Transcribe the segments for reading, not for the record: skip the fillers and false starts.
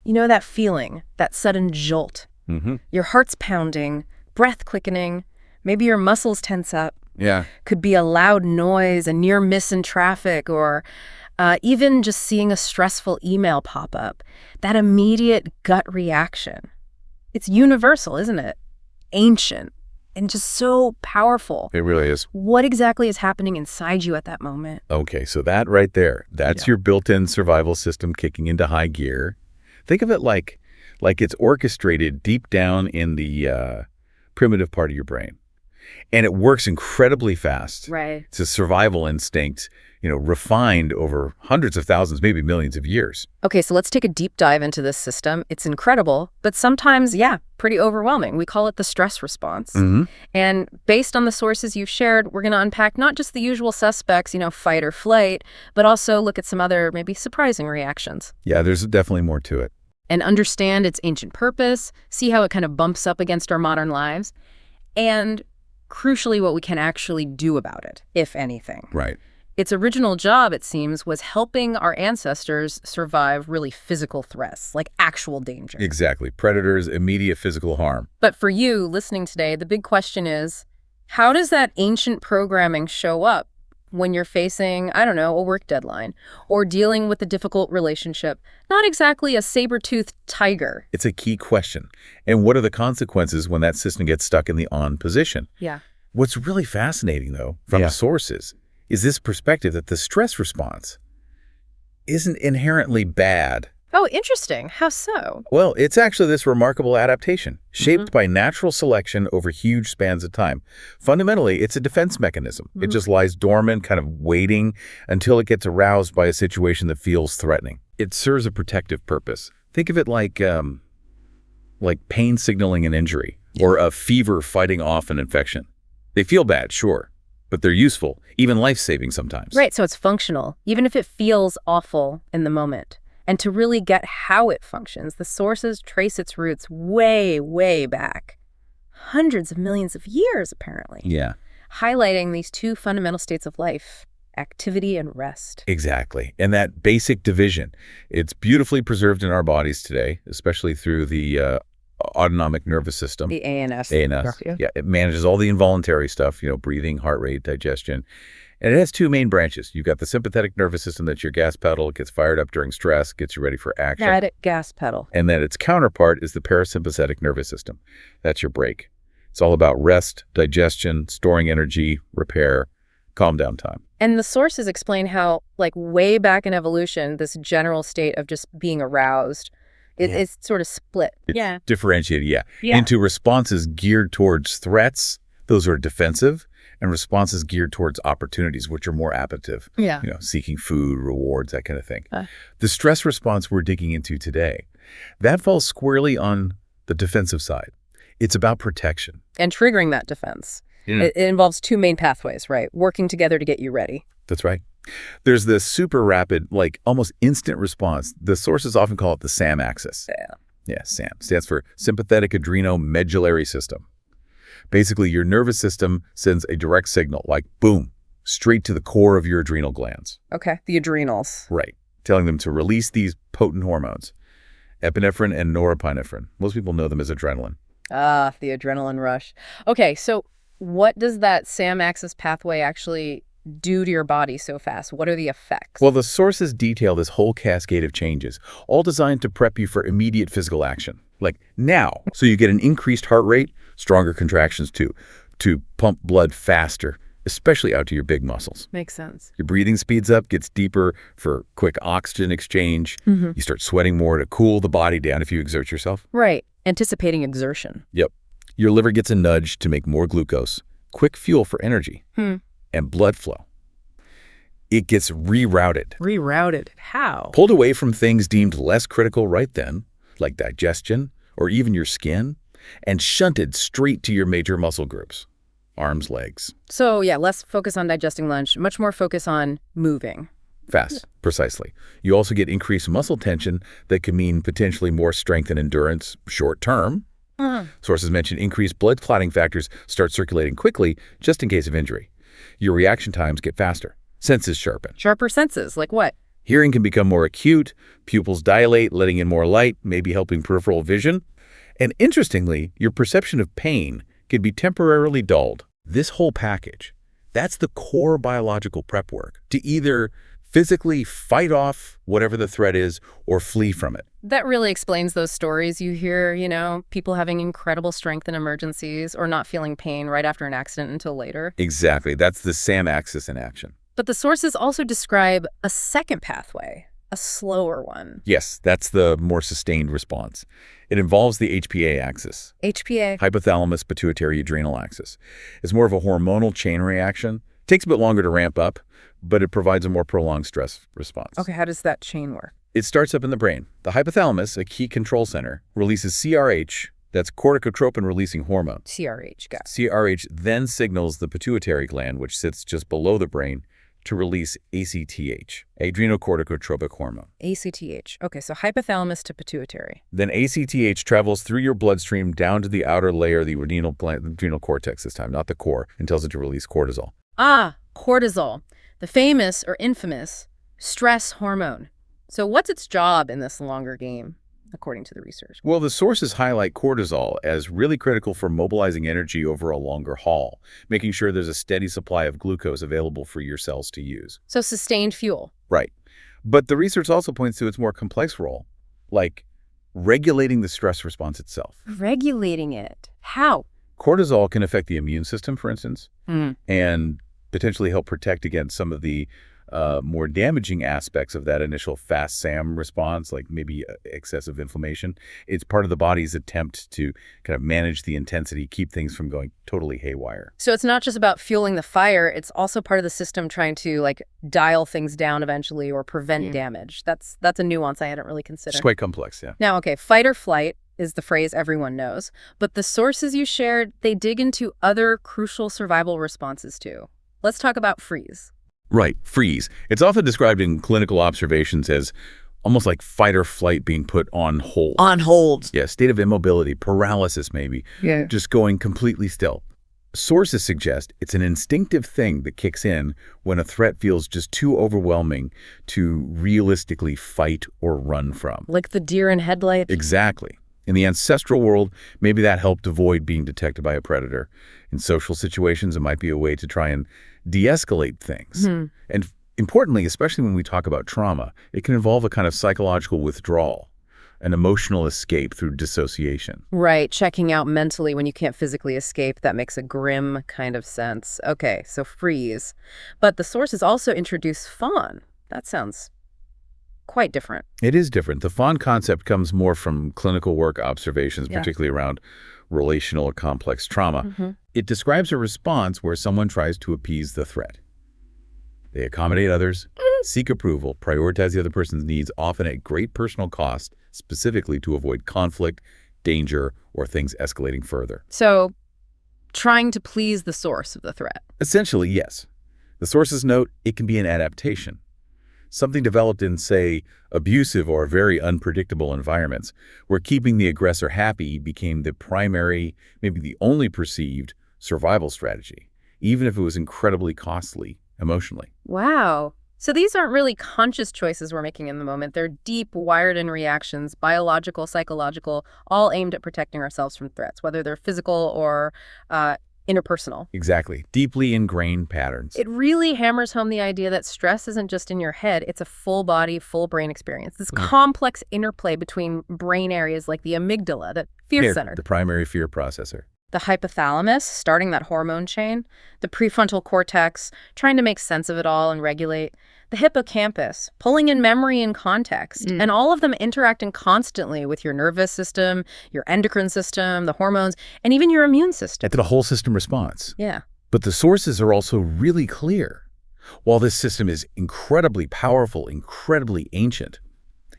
You know that feeling, that sudden jolt. Your heart's pounding, breath quickening, maybe your muscles tense up. Yeah. Could be a loud noise, a near miss in traffic, or even just seeing a stressful email pop up. That immediate gut reaction. It's universal, isn't it? Ancient and just so powerful. It really is. What exactly is happening inside you at that moment? Okay, so that right there, that's your built-in survival system kicking into high gear. Think of it like it's orchestrated deep down in the primitive part of your brain. And it works incredibly fast. Right. It's a survival instinct, refined over hundreds of thousands, maybe millions of years. Okay, so let's take a deep dive into this system. It's incredible, but sometimes, pretty overwhelming. We call it the stress response. And based on the sources you've shared, we're going to unpack not just the usual suspects, fight or flight, but also look at some other maybe surprising reactions. Yeah, there's definitely more to it. And understand its ancient purpose, see how it kind of bumps up against our modern lives, and crucially, what we can actually do about it, if anything. Right. Its original job, it seems, was helping our ancestors survive really physical threats, like actual danger. Exactly. Predators, immediate physical harm. But for you, listening today, the big question is, how does that ancient programming show up when you're facing, I don't know, a work deadline, or dealing with a difficult relationship? Not exactly a saber-toothed tiger. It's a key question. And what are the consequences when that system gets stuck in the on position? Yeah. What's really fascinating, though, from the sources, is this perspective that the stress response isn't inherently bad. Oh, interesting. How so? Well, it's actually this remarkable adaptation, shaped by natural selection over huge spans of time. Fundamentally, it's a defense mechanism. It just lies dormant, kind of waiting until it gets aroused by a situation that feels threatening. It serves a protective purpose. Think of it like pain signaling an injury or a fever fighting off an infection. They feel bad, sure, but they're useful, even life-saving sometimes. Right, so it's functional, even if it feels awful in the moment. And to really get how it functions, the sources trace its roots way, way back. Hundreds of millions of years, apparently. Yeah. Highlighting these two fundamental states of life, activity and rest. Exactly. And that basic division, it's beautifully preserved in our bodies today, especially through the autonomic nervous system. The ANS. ANS. Yeah, it manages all the involuntary stuff, breathing, heart rate, digestion. And it has two main branches. You've got the sympathetic nervous system, that's your gas pedal. It gets fired up during stress, gets you ready for action. That gas pedal. And then its counterpart is the parasympathetic nervous system. That's your brake. It's all about rest, digestion, storing energy, repair, calm down time. And the sources explain how, way back in evolution, this general state of just being aroused, it's sort of split. It's differentiated, into responses geared towards threats. Those are defensive. And responses geared towards opportunities, which are more appetitive. Yeah. Seeking food, rewards, that kind of thing. The stress response we're digging into today, that falls squarely on the defensive side. It's about protection. And triggering that defense. It involves two main pathways, right? Working together to get you ready. That's right. There's this super rapid, almost instant response. The sources often call it the SAM axis. Yeah, SAM stands for sympathetic adrenomedullary system. Basically, your nervous system sends a direct signal, boom, straight to the core of your adrenal glands. Okay, the adrenals. Right, telling them to release these potent hormones, epinephrine and norepinephrine. Most people know them as adrenaline. Ah, the adrenaline rush. Okay, so what does that SAM axis pathway actually do to your body so fast? What are the effects? Well, the sources detail this whole cascade of changes, all designed to prep you for immediate physical action. Now. So you get an increased heart rate, stronger contractions too, to pump blood faster, especially out to your big muscles. Makes sense. Your breathing speeds up, gets deeper for quick oxygen exchange. You start sweating more to cool the body down if you exert yourself. Right. Anticipating exertion. Yep. Your liver gets a nudge to make more glucose, quick fuel for energy, and blood flow. It gets rerouted. Rerouted. How? Pulled away from things deemed less critical right then, like digestion or even your skin, and shunted straight to your major muscle groups, arms, legs. So less focus on digesting lunch, much more focus on moving. Fast, precisely. You also get increased muscle tension that can mean potentially more strength and endurance short term. Sources mention increased blood clotting factors start circulating quickly just in case of injury. Your reaction times get faster. Senses sharpen. Sharper senses, like what? Hearing can become more acute, pupils dilate, letting in more light, maybe helping peripheral vision. And interestingly, your perception of pain can be temporarily dulled. This whole package, that's the core biological prep work to either physically fight off whatever the threat is or flee from it. That really explains those stories you hear, people having incredible strength in emergencies or not feeling pain right after an accident until later. Exactly. That's the SAM axis in action. But the sources also describe a second pathway, a slower one. Yes, that's the more sustained response. It involves the HPA axis. HPA. Hypothalamus pituitary adrenal axis. It's more of a hormonal chain reaction. Takes a bit longer to ramp up, but it provides a more prolonged stress response. Okay, how does that chain work? It starts up in the brain. The hypothalamus, a key control center, releases CRH, that's corticotropin-releasing hormone. CRH, got it. CRH then signals the pituitary gland, which sits just below the brain, to release ACTH, adrenocorticotropic hormone. ACTH. Okay, so hypothalamus to pituitary. Then ACTH travels through your bloodstream down to the outer layer, the adrenal cortex this time, not the core, and tells it to release cortisol. Ah, cortisol, the famous or infamous stress hormone. So what's its job in this longer game, according to the research? Well, the sources highlight cortisol as really critical for mobilizing energy over a longer haul, making sure there's a steady supply of glucose available for your cells to use. So sustained fuel. Right. But the research also points to its more complex role, like regulating the stress response itself. Regulating it. How? Cortisol can affect the immune system, for instance, and potentially help protect against some of the more damaging aspects of that initial fast SAM response, like maybe excessive inflammation. It's part of the body's attempt to kind of manage the intensity, keep things from going totally haywire. So it's not just about fueling the fire, it's also part of the system trying to dial things down eventually or prevent damage. That's a nuance I hadn't really considered. It's quite complex, yeah. Now, okay, fight or flight is the phrase everyone knows, but the sources you shared, they dig into other crucial survival responses too. Let's talk about freeze. Right, freeze. It's often described in clinical observations as almost like fight or flight being put on hold. On hold. Yeah, state of immobility, paralysis maybe, just going completely still. Sources suggest it's an instinctive thing that kicks in when a threat feels just too overwhelming to realistically fight or run from. Like the deer in headlights? Exactly. In the ancestral world, maybe that helped avoid being detected by a predator. In social situations, it might be a way to try and de-escalate things. And importantly, especially when we talk about trauma, it can involve a kind of psychological withdrawal, an emotional escape through dissociation. Right, checking out mentally when you can't physically escape. That makes a grim kind of sense. Okay, so freeze. But the sources also introduce fawn. That sounds quite different. It is different. The fawn concept comes more from clinical work observations, particularly around relational or complex trauma. It describes a response where someone tries to appease the threat. They accommodate others, seek approval, prioritize the other person's needs, often at great personal cost, specifically to avoid conflict, danger, or things escalating further. So, trying to please the source of the threat. Essentially, yes. The sources note it can be an adaptation. Something developed in, say, abusive or very unpredictable environments, where keeping the aggressor happy became the primary, maybe the only perceived, survival strategy, even if it was incredibly costly emotionally. Wow. So these aren't really conscious choices we're making in the moment. They're deep, wired-in reactions, biological, psychological, all aimed at protecting ourselves from threats, whether they're physical or interpersonal. Exactly. Deeply ingrained patterns. It really hammers home the idea that stress isn't just in your head, it's a full body, full brain experience. This complex interplay between brain areas like the amygdala, the fear center. The primary fear processor. The hypothalamus, starting that hormone chain. The prefrontal cortex, trying to make sense of it all and regulate. The hippocampus, pulling in memory and context. And all of them interacting constantly with your nervous system, your endocrine system, the hormones, and even your immune system. It's a whole system response. Yeah. But the sources are also really clear. While this system is incredibly powerful, incredibly ancient,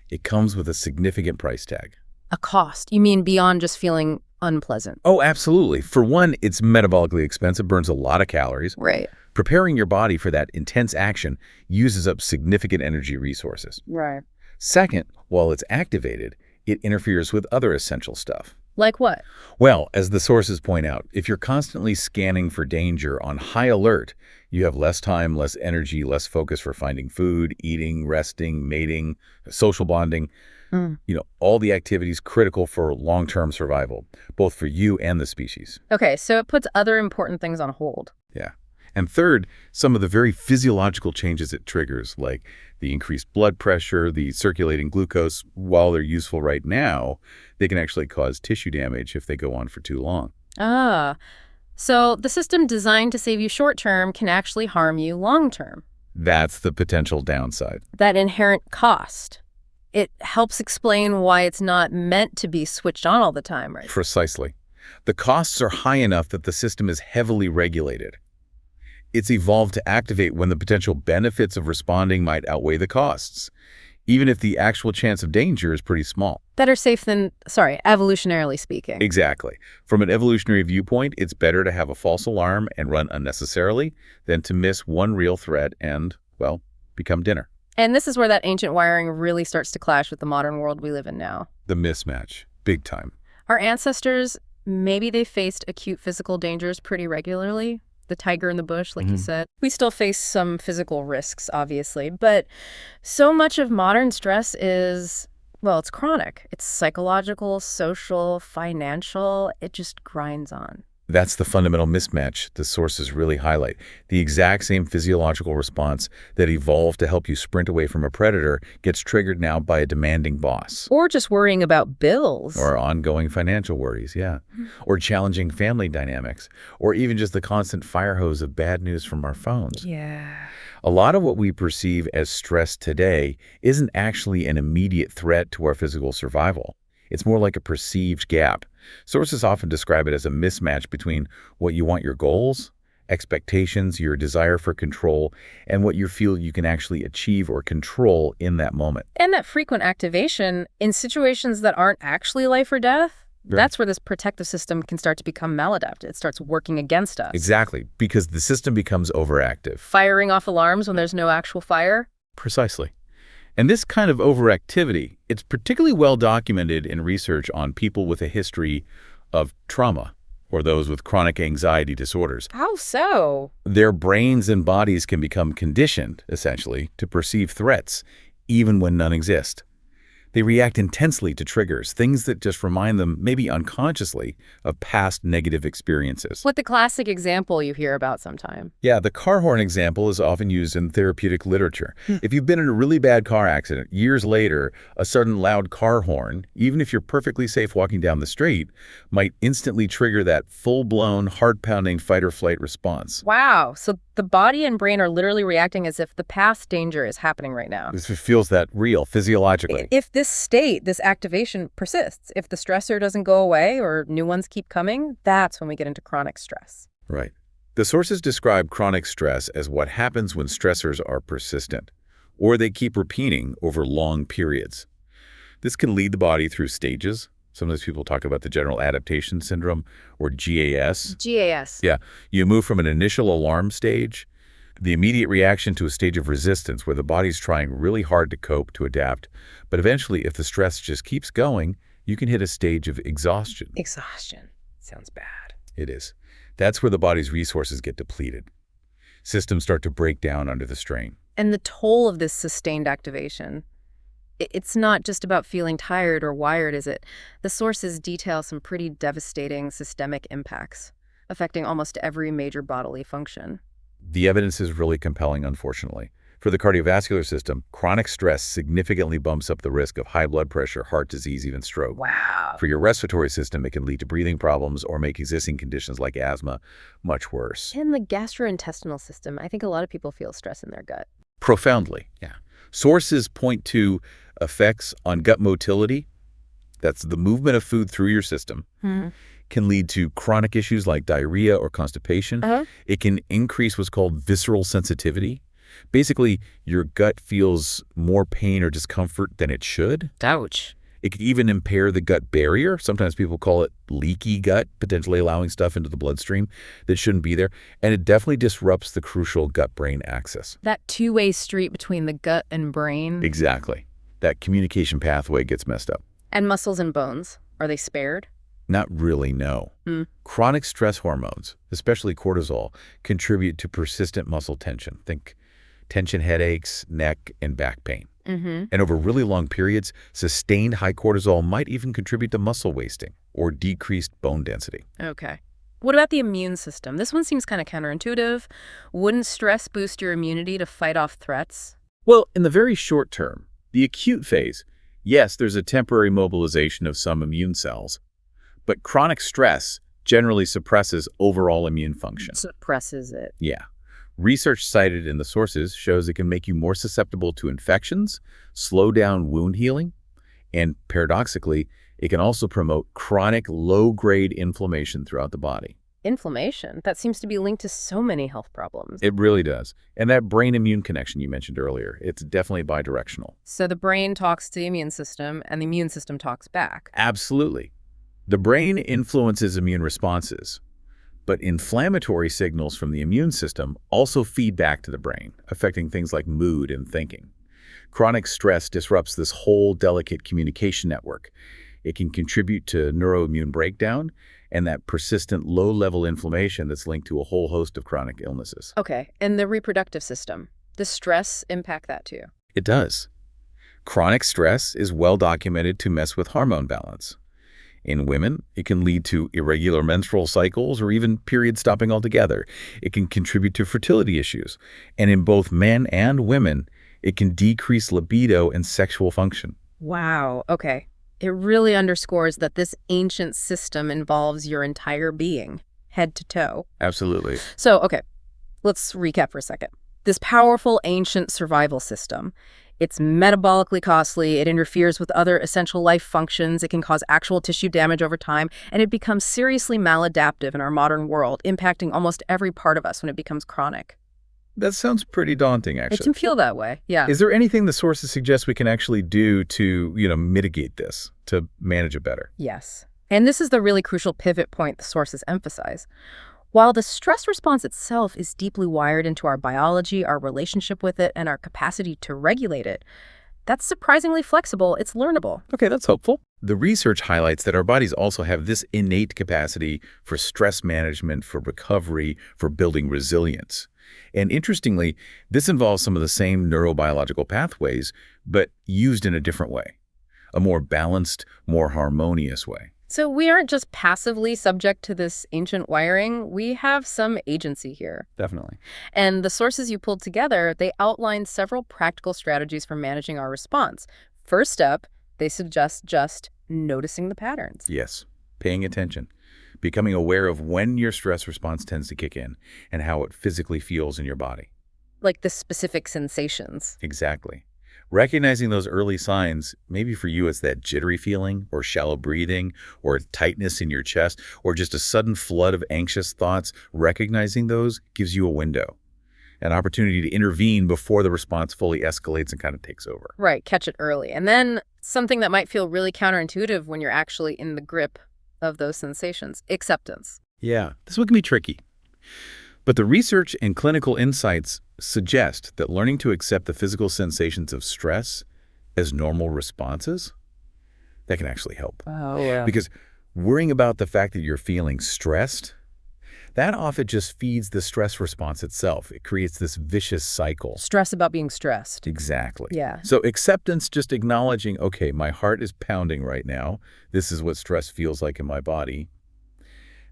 it comes with a significant price tag. A cost? You mean beyond just feeling unpleasant? Oh, absolutely. For one, it's metabolically expensive, burns a lot of calories. Right. Preparing your body for that intense action uses up significant energy resources. Right. Second, while it's activated, it interferes with other essential stuff. Like what? Well, as the sources point out, if you're constantly scanning for danger on high alert, you have less time, less energy, less focus for finding food, eating, resting, mating, social bonding, all the activities critical for long-term survival, both for you and the species. Okay, so it puts other important things on hold. Yeah. And third, some of the very physiological changes it triggers, like the increased blood pressure, the circulating glucose, while they're useful right now, they can actually cause tissue damage if they go on for too long. Ah, so the system designed to save you short term can actually harm you long term. That's the potential downside. That inherent cost. It helps explain why it's not meant to be switched on all the time, right? Precisely. The costs are high enough that the system is heavily regulated. It's evolved to activate when the potential benefits of responding might outweigh the costs, even if the actual chance of danger is pretty small. Better safe than, evolutionarily speaking. Exactly. From an evolutionary viewpoint, it's better to have a false alarm and run unnecessarily than to miss one real threat and, well, become dinner. And this is where that ancient wiring really starts to clash with the modern world we live in now. The mismatch. Big time. Our ancestors, maybe they faced acute physical dangers pretty regularly. The tiger in the bush, like you said. We still face some physical risks, obviously, but so much of modern stress is, it's chronic. It's psychological, social, financial. It just grinds on. That's the fundamental mismatch the sources really highlight. The exact same physiological response that evolved to help you sprint away from a predator gets triggered now by a demanding boss. Or just worrying about bills. Or ongoing financial worries, yeah. Or challenging family dynamics. Or even just the constant fire hose of bad news from our phones. Yeah. A lot of what we perceive as stress today isn't actually an immediate threat to our physical survival. It's more like a perceived gap. Sources often describe it as a mismatch between what you want your goals, expectations, your desire for control, and what you feel you can actually achieve or control in that moment. And that frequent activation in situations that aren't actually life or death, that's where this protective system can start to become maladaptive. It starts working against us. Exactly, because the system becomes overactive. Firing off alarms when there's no actual fire? Precisely. And this kind of overactivity, it's particularly well documented in research on people with a history of trauma or those with chronic anxiety disorders. How so? Their brains and bodies can become conditioned, essentially, to perceive threats, even when none exist. They react intensely to triggers, things that just remind them, maybe unconsciously, of past negative experiences. What the classic example you hear about sometime. Yeah, the car horn example is often used in therapeutic literature. If you've been in a really bad car accident, years later, a sudden loud car horn, even if you're perfectly safe walking down the street, might instantly trigger that full-blown, heart-pounding fight-or-flight response. Wow. So the body and brain are literally reacting as if the past danger is happening right now. This feels that real, physiologically. If this state, this activation persists, if the stressor doesn't go away or new ones keep coming, that's when we get into chronic stress. Right. The sources describe chronic stress as what happens when stressors are persistent, or they keep repeating over long periods. This can lead the body through stages. Sometimes people talk about the general adaptation syndrome, or GAS. GAS. Yeah. You move from an initial alarm stage, the immediate reaction, to a stage of resistance where the body's trying really hard to cope, to adapt. But eventually, if the stress just keeps going, you can hit a stage of exhaustion. Exhaustion. Sounds bad. It is. That's where the body's resources get depleted. Systems start to break down under the strain. And the toll of this sustained activation, it's not just about feeling tired or wired, is it? The sources detail some pretty devastating systemic impacts, affecting almost every major bodily function. The evidence is really compelling, unfortunately. For the cardiovascular system, chronic stress significantly bumps up the risk of high blood pressure, heart disease, even stroke. Wow. For your respiratory system, it can lead to breathing problems or make existing conditions like asthma much worse. In the gastrointestinal system, I think a lot of people feel stress in their gut. Profoundly, yeah. Sources point to effects on gut motility, that's the movement of food through your system, can lead to chronic issues like diarrhea or constipation. It can increase what's called visceral sensitivity. Basically, your gut feels more pain or discomfort than it should. Ouch. It can even impair the gut barrier. Sometimes people call it leaky gut, potentially allowing stuff into the bloodstream that shouldn't be there. And it definitely disrupts the crucial gut-brain axis. That two-way street between the gut and brain. Exactly. That communication pathway gets messed up. And muscles and bones, are they spared? Not really, no. Chronic stress hormones, especially cortisol, contribute to persistent muscle tension. Think tension headaches, neck, and back pain. And over really long periods, sustained high cortisol might even contribute to muscle wasting or decreased bone density. Okay. What about the immune system? This one seems kind of counterintuitive. Wouldn't stress boost your immunity to fight off threats? Well, in the very short term, the acute phase, yes, there's a temporary mobilization of some immune cells, but chronic stress generally suppresses overall immune function. Suppresses it. Yeah. Research cited in the sources shows it can make you more susceptible to infections, slow down wound healing, and paradoxically, it can also promote chronic low-grade inflammation throughout the body. Inflammation? That seems to be linked to so many health problems. It really does. And that brain-immune connection you mentioned earlier, it's definitely bidirectional. So the brain talks to the immune system, and the immune system talks back. Absolutely. The brain influences immune responses, but inflammatory signals from the immune system also feed back to the brain, affecting things like mood and thinking. Chronic stress disrupts this whole delicate communication network. It can contribute to neuroimmune breakdown and that persistent low-level inflammation that's linked to a whole host of chronic illnesses. Okay, and the reproductive system. Does stress impact that too? It does. Chronic stress is well documented to mess with hormone balance. In women, it can lead to irregular menstrual cycles or even period stopping altogether. It can contribute to fertility issues. And in both men and women, it can decrease libido and sexual function. Wow, okay. It really underscores that this ancient system involves your entire being, head to toe. Absolutely. So, okay, let's recap for a second. This powerful ancient survival system, it's metabolically costly, it interferes with other essential life functions, it can cause actual tissue damage over time, and it becomes seriously maladaptive in our modern world, impacting almost every part of us when it becomes chronic. That sounds pretty daunting, actually. It can feel that way, yeah. Is there anything the sources suggest we can actually do to, mitigate this, to manage it better? Yes. And this is the really crucial pivot point the sources emphasize. While the stress response itself is deeply wired into our biology, our relationship with it, and our capacity to regulate it, that's surprisingly flexible. It's learnable. Okay, that's hopeful. The research highlights that our bodies also have this innate capacity for stress management, for recovery, for building resilience. And interestingly, this involves some of the same neurobiological pathways, but used in a different way, a more balanced, more harmonious way. So we aren't just passively subject to this ancient wiring. We have some agency here. Definitely. And the sources you pulled together, they outline several practical strategies for managing our response. First up, they suggest just noticing the patterns. Yes, paying attention. Becoming aware of when your stress response tends to kick in and how it physically feels in your body. Like the specific sensations. Exactly. Recognizing those early signs, maybe for you it's that jittery feeling or shallow breathing or tightness in your chest or just a sudden flood of anxious thoughts, recognizing those gives you a window, an opportunity to intervene before the response fully escalates and kind of takes over. Right, catch it early. And then something that might feel really counterintuitive when you're actually in the grip of those sensations, acceptance. Yeah, this one can be tricky. But the research and clinical insights suggest that learning to accept the physical sensations of stress as normal responses, that can actually help. Oh, yeah. Because worrying about the fact that you're feeling stressed, that often just feeds the stress response itself. It creates this vicious cycle. Stress about being stressed. Exactly. Yeah. So acceptance, just acknowledging, okay, my heart is pounding right now. This is what stress feels like in my body.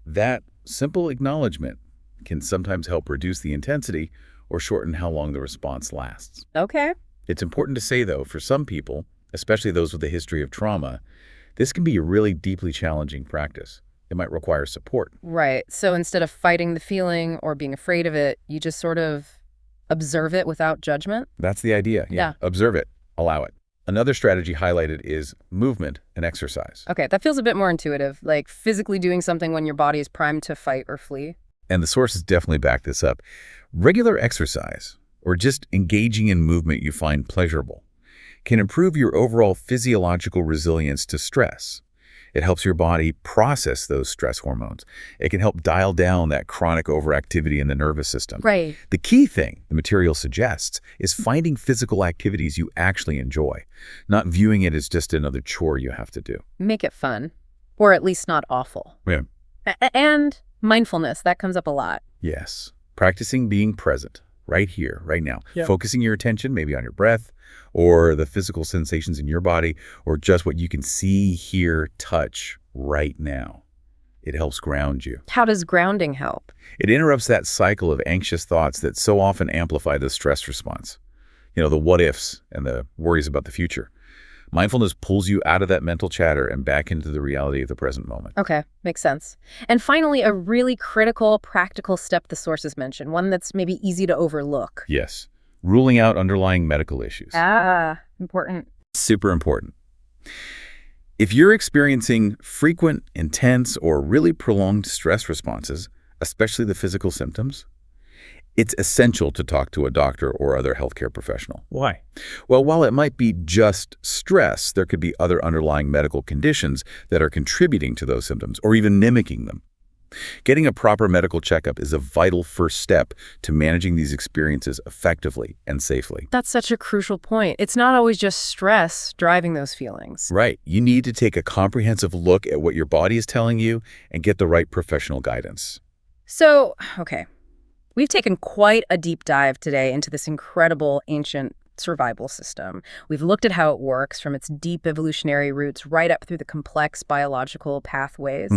That simple acknowledgement can sometimes help reduce the intensity or shorten how long the response lasts. Okay. It's important to say, though, for some people, especially those with a history of trauma, this can be a really deeply challenging practice. It might require support. Right. So instead of fighting the feeling or being afraid of it, you just sort of observe it without judgment? That's the idea. Yeah. Observe it. Allow it. Another strategy highlighted is movement and exercise. Okay, that feels a bit more intuitive, like physically doing something when your body is primed to fight or flee. And the sources definitely back this up. Regular exercise, or just engaging in movement you find pleasurable, can improve your overall physiological resilience to stress. It helps your body process those stress hormones. It can help dial down that chronic overactivity in the nervous system. Right. The key thing, the material suggests, is finding physical activities you actually enjoy, not viewing it as just another chore you have to do. Make it fun. Or at least not awful. Yeah. And mindfulness, that comes up a lot. Yes. Practicing being present right here, right now. Yeah. Focusing your attention maybe on your breath or the physical sensations in your body or just what you can see, hear, touch right now. It helps ground you. How does grounding help? It interrupts that cycle of anxious thoughts that so often amplify the stress response. The what ifs and the worries about the future. Mindfulness pulls you out of that mental chatter and back into the reality of the present moment. Okay, makes sense. And finally, a really critical, practical step the sources mention, one that's maybe easy to overlook. Yes. Ruling out underlying medical issues. Important. Super important. If you're experiencing frequent, intense, or really prolonged stress responses, especially the physical symptoms, it's essential to talk to a doctor or other healthcare professional. Why? Well, while it might be just stress, there could be other underlying medical conditions that are contributing to those symptoms or even mimicking them. Getting a proper medical checkup is a vital first step to managing these experiences effectively and safely. That's such a crucial point. It's not always just stress driving those feelings. Right. You need to take a comprehensive look at what your body is telling you and get the right professional guidance. So, okay. We've taken quite a deep dive today into this incredible ancient survival system. We've looked at how it works from its deep evolutionary roots right up through the complex biological pathways.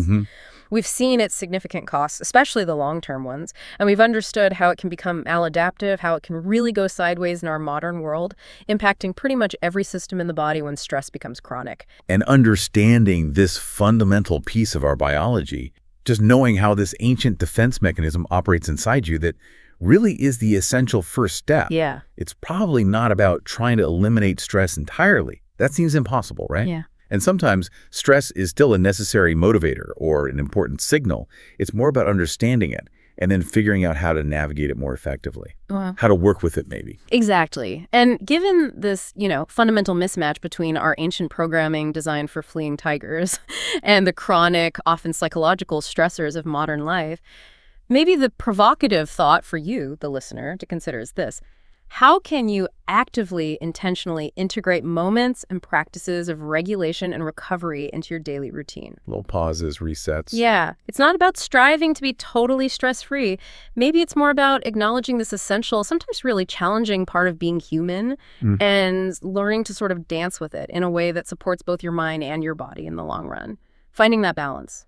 We've seen its significant costs, especially the long-term ones, and we've understood how it can become maladaptive, how it can really go sideways in our modern world, impacting pretty much every system in the body when stress becomes chronic. And understanding this fundamental piece of our biology, just knowing how this ancient defense mechanism operates inside you, that really is the essential first step. Yeah. It's probably not about trying to eliminate stress entirely. That seems impossible, right? Yeah. And sometimes stress is still a necessary motivator or an important signal. It's more about understanding it and then figuring out how to navigate it more effectively. How to work with it, maybe. Exactly. And given this, fundamental mismatch between our ancient programming designed for fleeing tigers and the chronic, often psychological stressors of modern life, maybe the provocative thought for you, the listener, to consider is this. How can you actively, intentionally integrate moments and practices of regulation and recovery into your daily routine? Little pauses, resets. Yeah. It's not about striving to be totally stress-free. Maybe it's more about acknowledging this essential, sometimes really challenging part of being human and learning to sort of dance with it in a way that supports both your mind and your body in the long run. Finding that balance.